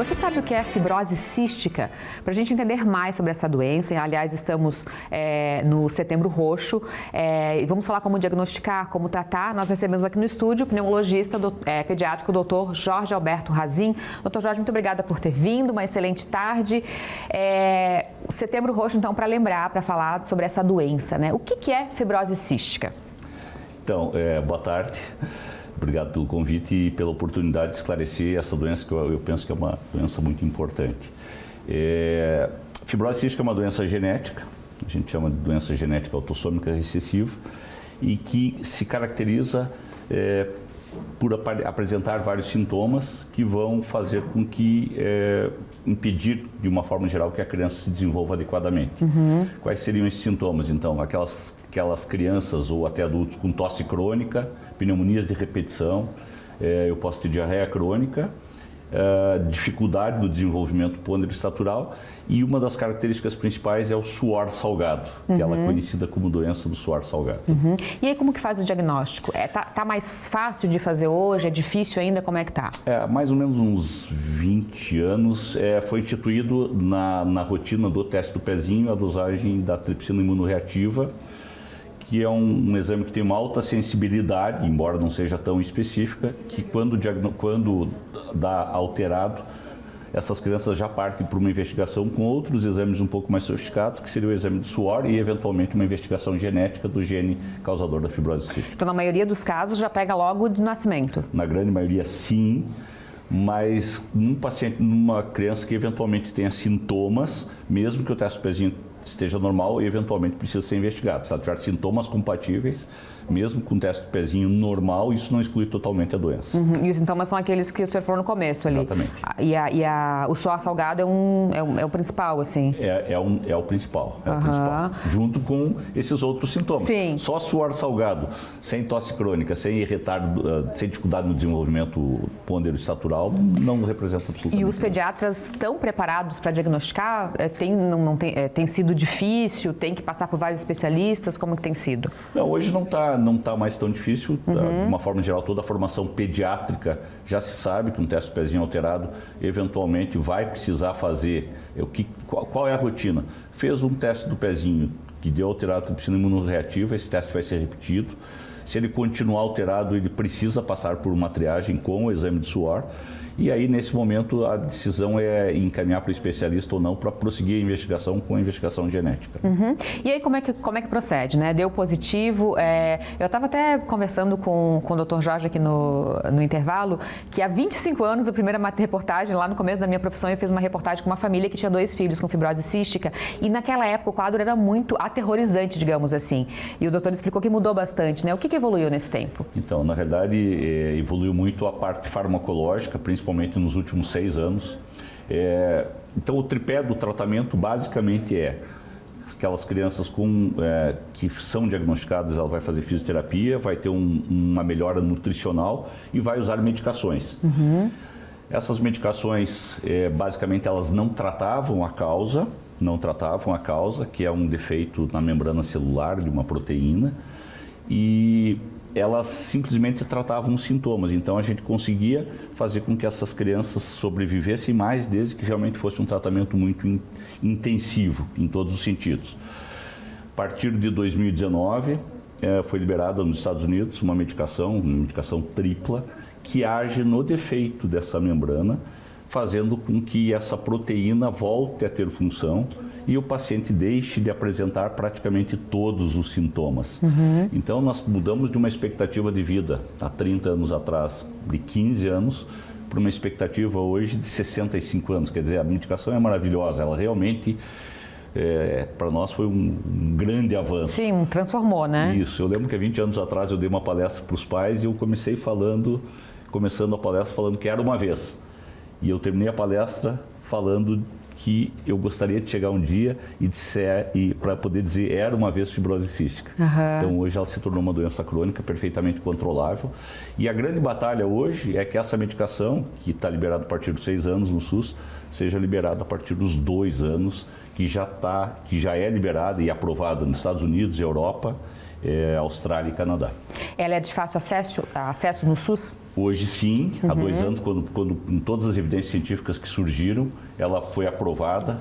Você sabe o que é fibrose cística? Para a gente entender mais sobre essa doença, aliás, estamos no Setembro Roxo e vamos falar como diagnosticar, como tratar. Nós recebemos aqui no estúdio o pneumologista pediátrico, o Dr. Jorge Alberto Razin. Dr. Jorge, muito obrigada por ter vindo, uma excelente tarde. Setembro Roxo, então, para lembrar, para falar sobre essa doença, né? O que é fibrose cística? Então, boa tarde. Obrigado pelo convite e pela oportunidade de esclarecer essa doença que eu penso que é uma doença muito importante. Fibrose cística é uma doença genética, a gente chama de doença genética autossômica recessiva e que se caracteriza por apresentar vários sintomas que vão fazer com que impedir, de uma forma geral, que a criança se desenvolva adequadamente. Quais seriam esses sintomas? Então, aquelas crianças ou até adultos com tosse crônica, pneumonias de repetição, eu posso ter diarreia crônica, dificuldade no desenvolvimento pônero-estatural e uma das características principais é o suor salgado, que ela é conhecida como doença do suor salgado. E aí como que faz o diagnóstico? Tá mais fácil de fazer hoje? É difícil ainda? Como é que tá? Há mais ou menos uns 20 anos foi instituído na rotina do teste do pezinho a dosagem da tripsina imunorreativa, que é um exame que tem uma alta sensibilidade, embora não seja tão específica, que quando dá alterado, essas crianças já partem para uma investigação com outros exames um pouco mais sofisticados, que seria o exame de suor e, eventualmente, uma investigação genética do gene causador da fibrose cística. Então, na maioria dos casos, já pega logo de nascimento? Na grande maioria, sim, mas numa criança que eventualmente tenha sintomas, mesmo que o teste do pezinho esteja normal e eventualmente precisa ser investigado. Se ela tiver sintomas compatíveis, mesmo com o teste do pezinho normal, isso não exclui totalmente a doença. E os sintomas são aqueles que o senhor falou no começo ali? Exatamente. O suor salgado é o principal, assim? É o principal, junto com esses outros sintomas. Sim. Só suor salgado, sem tosse crônica, sem retardo, sem dificuldade no desenvolvimento pônero-estatural, não representa absolutamente. E os pediatras estão preparados para diagnosticar? Tem sido difícil? Tem que passar por vários especialistas? Como que tem sido? Não, hoje não tá mais tão difícil. De uma forma geral, toda a formação pediátrica já se sabe que um teste do pezinho alterado eventualmente vai precisar fazer. Qual é a rotina? Fez um teste do pezinho que deu alterado a tripsina imunorreativa, esse teste vai ser repetido. Se ele continuar alterado, ele precisa passar por uma triagem com o exame de suor. E aí, nesse momento, a decisão é encaminhar para o especialista ou não para prosseguir a investigação com a investigação genética. E aí, como é que procede, né? Deu positivo. Eu estava até conversando com o Dr. Jorge aqui no intervalo, que há 25 anos, a primeira reportagem, lá no começo da minha profissão, eu fiz uma reportagem com uma família que tinha 2 filhos com fibrose cística. E naquela época, o quadro era muito aterrorizante, digamos assim. E o doutor explicou que mudou bastante, né? O que evoluiu nesse tempo? Então, na verdade, evoluiu muito a parte farmacológica, principalmente nos últimos 6 anos. Então, o tripé do tratamento basicamente aquelas crianças que são diagnosticadas, ela vai fazer fisioterapia, vai ter uma melhora nutricional e vai usar medicações. Essas medicações, basicamente, elas não tratavam a causa, que é um defeito na membrana celular de uma proteína, e elas simplesmente tratavam os sintomas. Então, a gente conseguia fazer com que essas crianças sobrevivessem mais, desde que realmente fosse um tratamento muito intensivo, em todos os sentidos. A partir de 2019, foi liberada nos Estados Unidos uma medicação tripla, que age no defeito dessa membrana, fazendo com que essa proteína volte a ter função e o paciente deixe de apresentar praticamente todos os sintomas. Então, nós mudamos de uma expectativa de vida, há 30 anos atrás, de 15 anos, para uma expectativa hoje de 65 anos. Quer dizer, a medicação é maravilhosa, ela realmente, para nós, foi um grande avanço. Sim, transformou, né? Isso, eu lembro que há 20 anos atrás eu dei uma palestra para os pais e eu começando a palestra falando que era uma vez. E eu terminei a palestra falando que eu gostaria de chegar um dia e para poder dizer era uma vez fibrose cística. Então hoje ela se tornou uma doença crônica perfeitamente controlável. E a grande batalha hoje é que essa medicação, que está liberada a partir dos 6 anos no SUS, seja liberada a partir dos 2 anos, que já é liberada e aprovada nos Estados Unidos, Europa, Austrália e Canadá. Ela é de fácil acesso no SUS? Hoje sim, há 2 anos, quando com todas as evidências científicas que surgiram, ela foi aprovada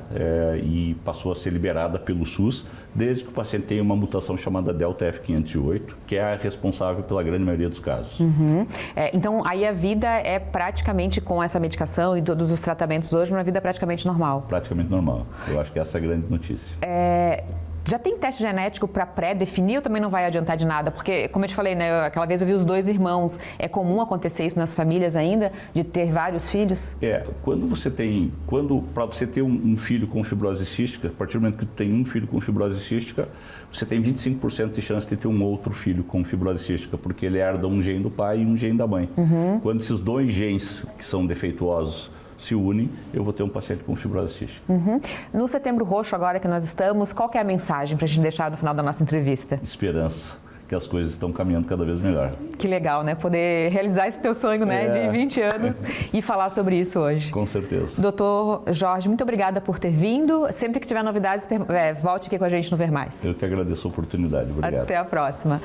e passou a ser liberada pelo SUS, desde que o paciente tenha uma mutação chamada Delta F508, que é a responsável pela grande maioria dos casos. Então, aí a vida é praticamente, com essa medicação e todos os tratamentos hoje, uma vida praticamente normal? Praticamente normal. Eu acho que essa é a grande notícia. Já tem teste genético para pré-definir ou também não vai adiantar de nada? Porque, como eu te falei, né, aquela vez eu vi os 2 irmãos. É comum acontecer isso nas famílias ainda, de ter vários filhos? Para você ter um filho com fibrose cística, a partir do momento que tu tem um filho com fibrose cística, você tem 25% de chance de ter um outro filho com fibrose cística, porque ele herda um gene do pai e um gene da mãe. Quando esses 2 genes que são defeituosos se unem, eu vou ter um paciente com fibrose cística. No Setembro Roxo, agora que nós estamos, qual que é a mensagem para a gente deixar no final da nossa entrevista? Esperança, que as coisas estão caminhando cada vez melhor. Que legal, né? Poder realizar esse teu sonho, né? De 20 anos e falar sobre isso hoje. Com certeza. Doutor Jorge, muito obrigada por ter vindo. Sempre que tiver novidades, volte aqui com a gente no Ver Mais. Eu que agradeço a oportunidade. Obrigado. Até a próxima.